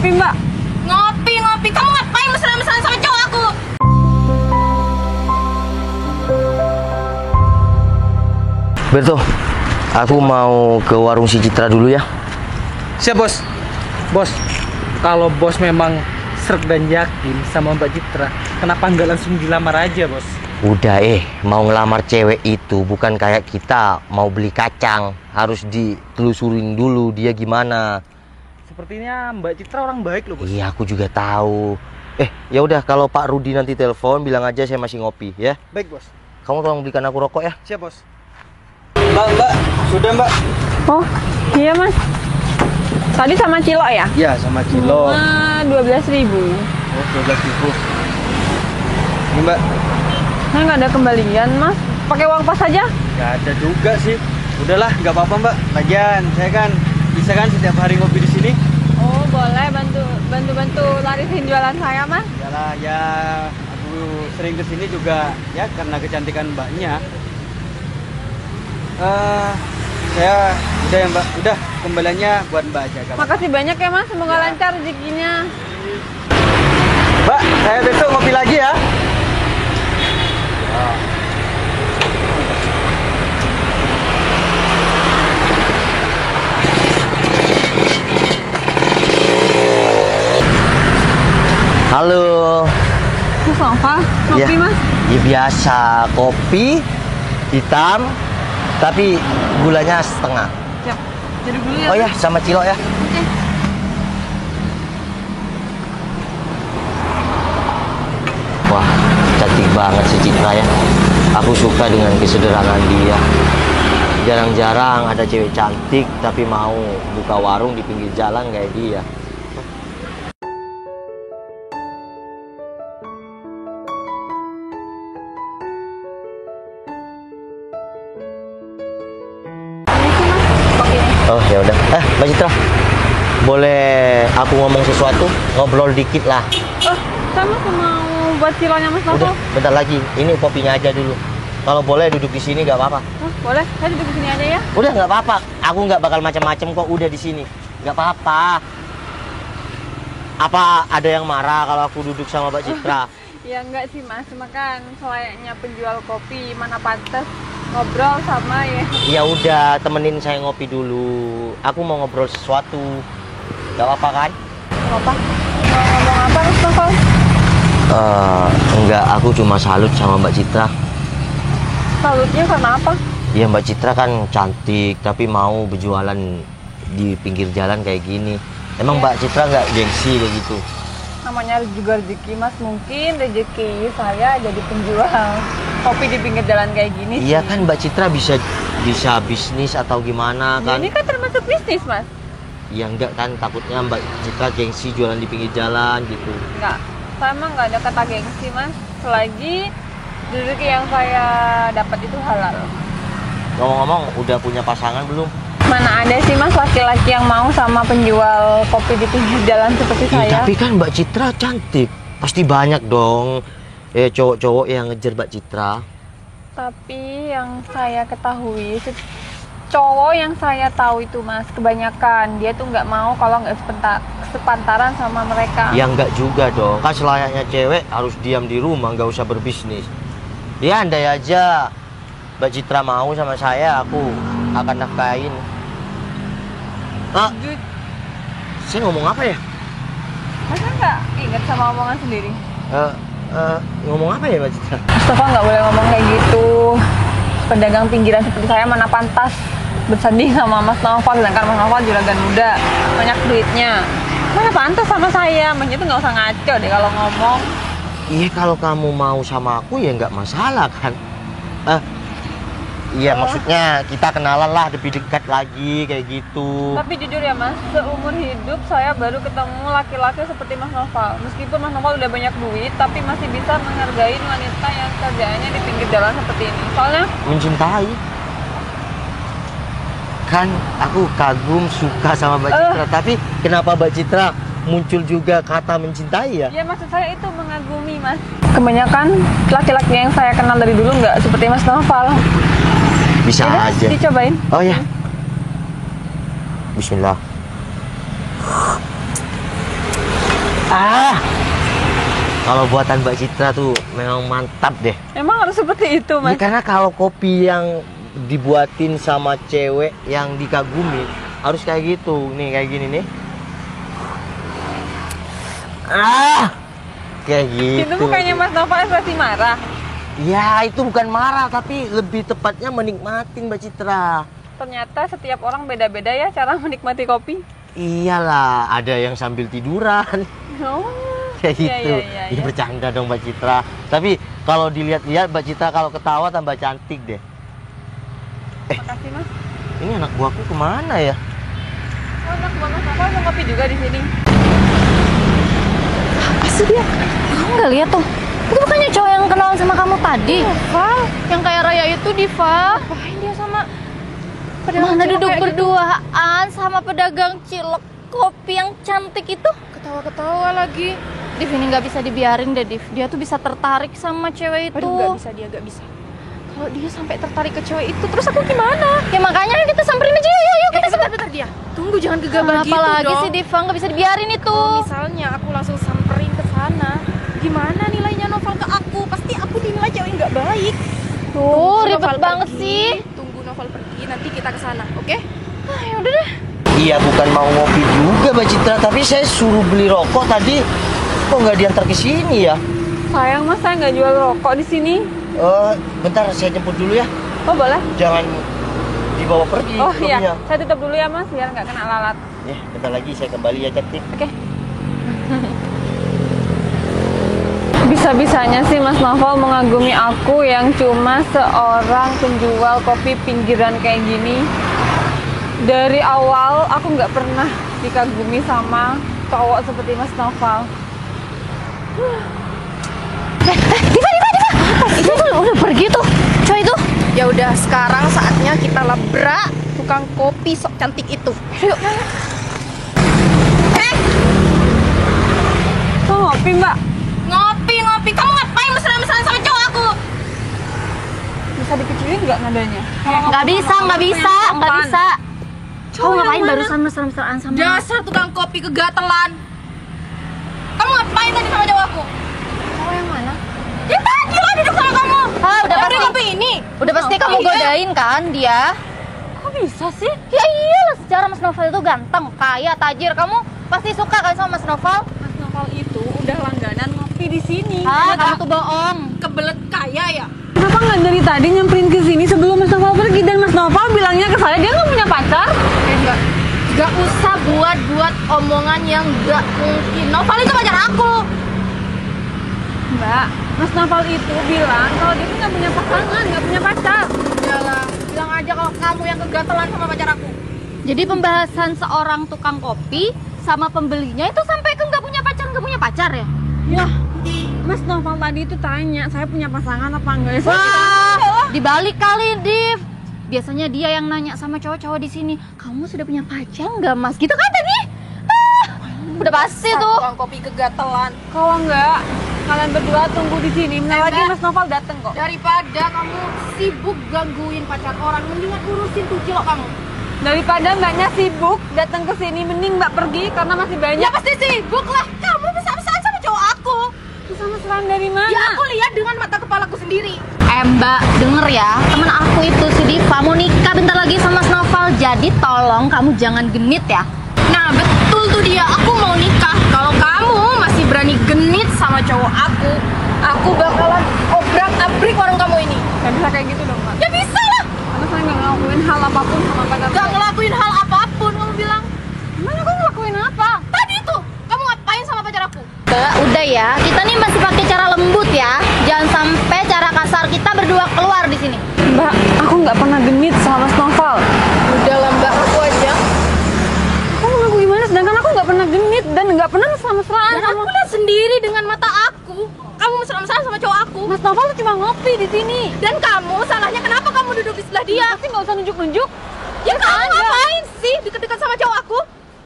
Ngopi, Mbak. Ngopi. Kamu ngapain mesra-mesraan sama cowok aku? Berto, aku mau ke warung si Citra dulu ya. Siap, Bos. Bos, kalau Bos memang sreg dan yakin sama Mbak Citra, kenapa nggak langsung dilamar aja, Bos? Udah mau ngelamar cewek itu bukan kayak kita mau beli kacang. Harus ditelusurin dulu dia gimana. Sepertinya Mbak Citra orang baik loh, Bos. Iya, aku juga tahu. Ya udah, kalau Pak Rudi nanti telepon bilang aja saya masih ngopi ya. Baik, Bos. Kamu tolong belikan aku rokok ya. Siap, Bos. Mbak, sudah, Mbak. Oh, iya, Mas. Tadi sama Cilo ya? Ya, sama Cilo. 12.000. Oh, 12.000. Ini, Mbak. Saya nggak ada kembalian, Mas. Pakai uang pas aja? Nggak ada juga sih. Udahlah, nggak apa-apa, Mbak. Lagian saya kan bisa kan setiap hari ngopi di sini. Oh, boleh bantu larisin jualan saya, Mas. Yalah, ya aku sering kesini juga ya karena kecantikan Mbaknya. Saya udah ya, Mbak. Udah, kembaliannya buat Mbak aja. Makasih banyak ya, Mas. Semoga Ya. lancar rezekinya. Mbak, saya besok ngopi lagi ya. Halo. Mas Noval, Ya. kopi, Mas. Ya biasa, kopi hitam tapi gulanya setengah. Siap. Jadi dulu ya. Oh ya, sama Cilo ya. Oke. Wah, cantik banget si Citra ya. Aku suka dengan kesederhanaan dia. Jarang-jarang ada cewek cantik tapi mau buka warung di pinggir jalan kayak dia. Oh ya udah. Mbak Citra, boleh aku ngomong sesuatu? Ngobrol dikit lah. Oh, saya masih mau buat Cilonya Mas Udah, Noval. bentar lagi. Ini kopinya aja dulu. Kalau boleh duduk di sini nggak apa-apa. Oh, boleh. Saya duduk di sini aja ya. Udah nggak apa-apa. Aku nggak bakal macam-macam kok. Udah di sini. Nggak apa-apa. Apa ada yang marah kalau aku duduk sama Mbak Citra? Ya enggak sih, Mas. Cuma kan selayaknya penjual kopi mana pantas ngobrol sama ya. Ya udah, temenin saya ngopi dulu. Aku mau ngobrol sesuatu. Nggak apa-apa kan? Apa? Mau ngomong apa, Mas Noval? Enggak. Aku cuma salut sama Mbak Citra. Salutnya karena apa? Ya Mbak Citra kan cantik tapi mau berjualan di pinggir jalan kayak gini. Emang Mbak Citra nggak gengsi kayak gitu? Namanya juga rezeki, Mas. Mungkin rezeki saya jadi penjual kopi di pinggir jalan kayak gini. Iya sih. kan Mbak Citra bisa bisnis atau gimana Ya, kan? ini kan termasuk bisnis, Mas. Ya enggak kan, takutnya Mbak Citra gengsi jualan di pinggir jalan gitu. Enggak. Saya emang nggak ada kata gengsi, Mas. Selagi rezeki yang saya dapat itu halal. Ngomong-ngomong, udah punya pasangan belum? Mana ada sih, Mas, laki-laki yang mau sama penjual kopi di pinggir jalan seperti Iya, saya? tapi kan Mbak Citra cantik. Pasti banyak dong cowok-cowok yang ngejar Mbak Citra. Tapi yang saya ketahui, cowok yang saya tahu itu, Mas, kebanyakan dia tuh nggak mau kalau nggak sepantaran sama mereka. Ya enggak juga dong. Kan selayaknya cewek harus diam di rumah, nggak usah berbisnis. Ya andai aja Mbak Citra mau sama saya, aku akan nafkahin. Lanjut. Saya ngomong apa ya? Masa nggak ingat sama omongan sendiri? Ngomong apa ya Mbak Citra? Mustafa nggak boleh ngomong kayak gitu. Pedagang pinggiran seperti saya mana pantas bersanding sama Mas Noval, sedangkan Mas Noval juragan muda, banyak duitnya. Mana pantas sama saya? Mas itu nggak usah ngaco deh kalau ngomong. Iya, kalau kamu mau sama aku ya nggak masalah kan. Iya, maksudnya kita kenalan lah, lebih dekat lagi kayak gitu. Tapi jujur ya, Mas, seumur hidup saya baru ketemu laki-laki seperti Mas Noval. Meskipun Mas Noval udah banyak duit, tapi masih bisa menghargai wanita yang kerjaannya di pinggir jalan seperti ini. Soalnya Mencintai. Kan aku kagum, suka sama Mbak Citra. Tapi kenapa Mbak Citra muncul juga kata mencintai ya? ya maksud saya itu mengagumi, Mas. Kebanyakan laki-laki yang saya kenal dari dulu nggak seperti Mas Noval. Bisa Yaudah, aja. dicobain. Oh ya. Bismillah. Ah, kalau buatan Mbak Citra tuh memang mantap deh. Emang harus seperti itu, Ya, Mas? karena kalau kopi yang dibuatin sama cewek yang dikagumi harus kayak gitu. Nih kayak gini nih. Ah, kayak gitu. Itu bukannya Mas Noval ekspresi marah. Ya, itu bukan marah tapi lebih tepatnya menikmati Mbak Citra. Ternyata setiap orang beda-beda ya cara menikmati kopi. Iyalah, ada yang sambil tiduran. Oh. Kayak Iya, gitu. iya, Ini iya. bercanda dong Mbak Citra. Tapi kalau dilihat-lihat Mbak Citra kalau ketawa tambah cantik deh. Makasih, Mas. Ini anak buahku kemana ya? Oh, Mas Noval mau kopi juga di sini. Apa sih dia? Kamu nggak lihat tuh? Itu bukannya cowok yang kenalan sama kamu tadi? Diva, yang kayak Raya itu Diva. Ngapain dia sama mana duduk berduaan sama pedagang cilok kopi yang cantik itu? Ketawa-ketawa lagi. Div, ini nggak bisa dibiarin deh, Div. Dia tuh bisa tertarik sama cewek itu. Aduh, nggak bisa, dia nggak bisa. Kalau dia sampai tertarik ke cewek itu, terus aku gimana? Ya makanya kita samperin aja, yuk kita Bentar dia. Tunggu, jangan gegabah gitu Apalagi dong. sih Diva, nggak bisa dibiarin itu. Kalau misalnya aku langsung samperin ke sana, gimana nilainya Noval ke aku? Pasti aku dinilai cewek nggak baik. Tuh, Tunggu ribet Noval banget pergi, sih. Tunggu Noval pergi, nanti kita ke sana, oke? Ya udah deh. Iya, bukan mau ngopi juga Mbak Citra, tapi saya suruh beli rokok tadi. Kok nggak diantar ke sini ya? Sayang, Mas, saya nggak jual rokok di sini. Bentar saya jemput dulu ya. Oh, boleh? Jangan dibawa pergi. Oh iya, kopinya. saya tutup dulu ya, Mas, biar nggak kena lalat. Ya, bentar lagi saya kembali ya cantik. Oke. Bisa-bisanya sih Mas Noval mengagumi aku yang cuma seorang penjual kopi pinggiran kayak gini. Dari awal aku nggak pernah dikagumi sama cowok seperti Mas Noval. Itu tuh udah pergi tuh, cowok itu. Ya udah, sekarang saatnya kita labrak tukang kopi sok cantik itu. Yuk. Tuh ngopi, Mbak. Ngopi. Kamu ngapain mesra-mesraan sama cowok aku? Bisa dikecilin nggak nadanya? Nggak bisa. Sopan. Kamu ngapain barusan mesra-mesraan sama? Dasar tukang kopi kegatelan. Kamu ngapain tadi sama cowok aku? Cowok yang mana? Ya tadi lah duduk sama kamu. Udah Yang pasti. di kopi ini. Udah pasti kamu Iya. godain kan dia? Kok bisa sih? Ya iyalah, secara Mas Noval itu ganteng, kaya, tajir. Kamu pasti suka kan sama Mas Noval? Mas Noval itu udah langganan ngopi di sini. Kamu tuh bohong. Kebelet kaya ya. Kenapa nggak dari tadi nyamperin ke sini sebelum Mas Noval pergi? Dan Mas Noval bilangnya ke saya dia nggak punya pacar. Gak usah buat omongan yang gak mungkin. Noval itu pacar aku. Mbak, Mas Noval itu bilang kalau dia tuh nggak punya pasangan, nggak punya pacar. Yalah, bilang aja kalau kamu yang kegatelan sama pacar aku. Jadi pembahasan seorang tukang kopi sama pembelinya itu sampai ke nggak punya pacar ya? Wah, Mas Noval tadi itu tanya saya punya pasangan apa enggak ya? Wah, dibalik kali, Div. Biasanya dia yang nanya sama cowok-cowok di sini, kamu sudah punya pacar nggak, Mas? Gitu kan tadi? Udah pasti tuh. Tukang kopi kegatelan. Kalau enggak, kalian berdua tunggu di sini. Bentar lagi Mas Noval dateng kok. Daripada kamu sibuk gangguin pacar orang, mendingan urusin tuh cilok kamu. Daripada mbaknya sibuk datang ke sini, mending mbak pergi karena masih Ya banyak. pasti sibuk lah. Kamu besar-besar sama cowok aku. Mesra-mesraan dari mana? Ya aku lihat dengan mata kepalaku sendiri. Mbak, denger ya, temen aku itu si Diva mau nikah bentar lagi sama Mas Noval. Jadi tolong kamu jangan genit ya. Nah betul tuh dia, aku mau nikah. Kalau kamu masih berani genit sama cowok aku bakalan obrak-abrik warung kamu ini. Gak bisa kayak gitu dong mbak. Ya bisa lah. Karena saya nggak ngelakuin hal apapun sama pacar Gak saya. ngelakuin hal apapun, kamu bilang. Gimana aku ngelakuin apa? Tadi tuh, kamu ngapain sama pacar aku? Mbak, udah ya, kita nih masih pakai cara lembut ya. Jangan sampai cara kasar kita berdua keluar di sini. Mbak, aku nggak pernah genit sama Mas Noval. Udah lah mbak, aku aja. Kamu ngaku gimana? Sedangkan aku nggak pernah genit dan nggak pernah mesra-mesraan Dan sama aku lihat sendiri dengan mata aku. Kamu mesra-mesraan sama cowok aku. Mas Noval tuh cuma ngopi di sini. Dan kamu, salahnya kenapa kamu duduk di sebelah dia? Pasti nggak usah nunjuk-nunjuk. Ya kamu ngapain sih deket-deket sama cowok aku?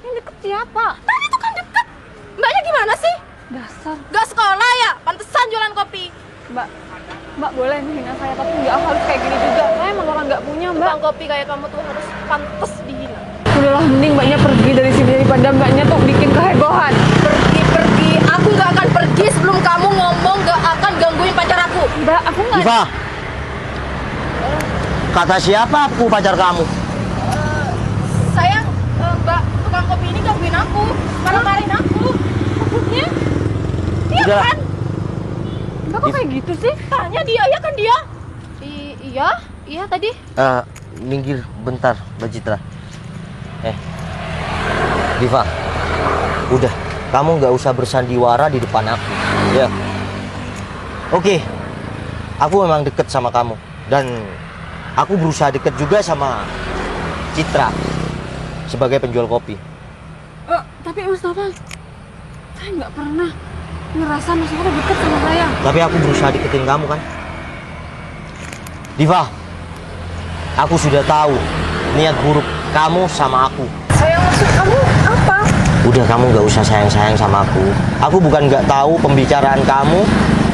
Yang deket siapa? Tadi tuh kan deket. Mbaknya gimana sih? Dasar. Gak sekolah ya? Pantesan jualan kopi. Mbak boleh menghina saya tapi nggak harus kayak gini juga. Saya emang orang nggak punya mbak. Tukang kopi kayak kamu tuh harus pantes dihina. Udahlah mending mbaknya pergi dari sini daripada mbaknya tuh bikin kehebohan. Pergi Diva, kata siapa aku pacar kamu? Sayang, Mbak tukang kopi ini gangguin aku, marah-marahin aku. Maksudnya? Iya Udah. kan? Mbak kok kayak gitu sih? Tanya dia, ya kan dia? Iya tadi. Minggir bentar, Mbak Citra. Diva, udah, kamu nggak usah bersandiwara di depan aku, ya. Oke, aku memang deket sama kamu dan aku berusaha deket juga sama Citra sebagai penjual kopi. Tapi Mas Novel, saya nggak pernah ngerasa Mas Novel deket sama saya. Tapi aku berusaha deketin kamu kan, Diva. Aku sudah tahu niat buruk kamu sama aku. Sayang, maksud kamu apa? Udah, kamu nggak usah sayang-sayang sama aku. Aku bukan nggak tahu pembicaraan kamu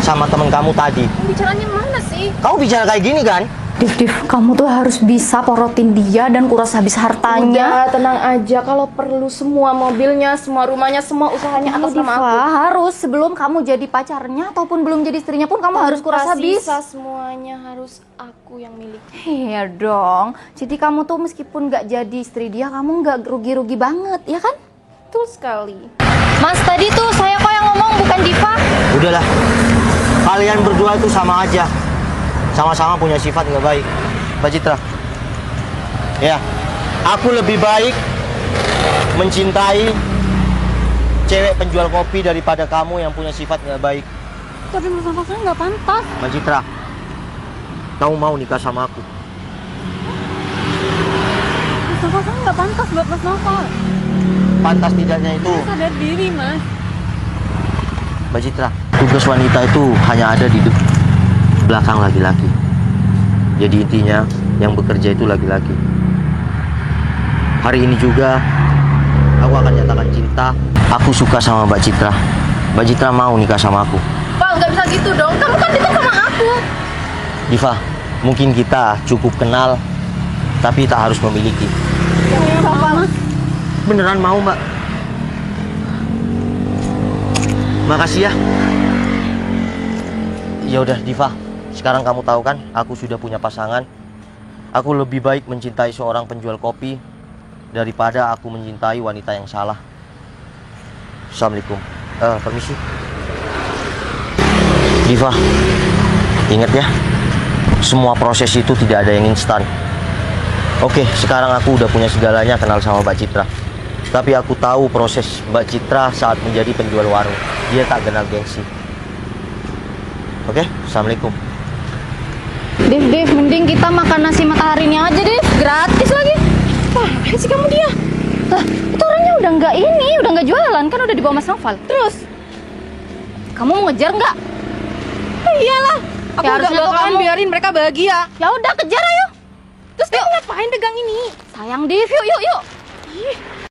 sama temen kamu tadi. Pembicaranya mana sih? Kamu bicara kayak gini kan? Div, kamu tuh harus bisa porotin dia dan kuras habis hartanya. Udah, tenang aja. Kalau perlu semua mobilnya, semua rumahnya, semua usahanya atas nama aku. Harus sebelum kamu jadi pacarnya ataupun belum jadi istrinya pun kamu harus kuras habis. Sisa semuanya harus aku yang miliki. Iya dong. Jadi kamu tuh meskipun nggak jadi istri dia, kamu nggak rugi-rugi banget, ya kan? Betul sekali. Mas, tadi tuh saya kok yang ngomong, bukan Diva. Udahlah, kalian berdua itu sama aja. Sama-sama punya sifat nggak baik, Mbak Citra. Ya, aku lebih baik mencintai cewek penjual kopi daripada kamu yang punya sifat nggak baik. Tapi Mas Novel saya nggak pantas. Mbak Citra, kamu mau nikah sama aku? Mas Novel saya nggak pantas buat Mas Novel. Pantas tidaknya itu, Sadar diri, Mas. Mbak Citra, tugas wanita itu hanya ada di belakang laki-laki. Jadi intinya yang bekerja itu laki-laki. Hari ini juga aku akan nyatakan cinta. Aku suka sama Mbak Citra. Mbak Citra mau nikah sama aku. Pak, nggak bisa gitu dong. Kamu kan dekat sama aku. Diva, mungkin kita cukup kenal, tapi tak harus memiliki. Mas. Beneran mau, Mbak? Makasih ya. Ya udah, Diva. Sekarang kamu tahu kan, aku sudah punya pasangan. Aku lebih baik mencintai seorang penjual kopi daripada aku mencintai wanita yang salah. Assalamualaikum. Permisi. Diva, ingat ya, semua proses itu tidak ada yang instan. Oke, sekarang aku udah punya segalanya kenal sama Mbak Citra. Tapi aku tahu proses Mbak Citra saat menjadi penjual warung. Dia tak kenal gengsi. Oke, Assalamualaikum. Div, mending kita makan nasi mataharinya aja, Div. Gratis lagi. Wah, ngapain sih kamu dia? Lah, itu orangnya udah nggak jualan, kan udah dibawa Mas Novel. Terus, kamu mau ngejar nggak? Iyalah. Aku Ya, harus nggak lo bakalan kamu. biarin mereka bahagia. Ya udah kejar ayo. Terus kamu ngapain pegang ini? Sayang Div, yuk. Ih,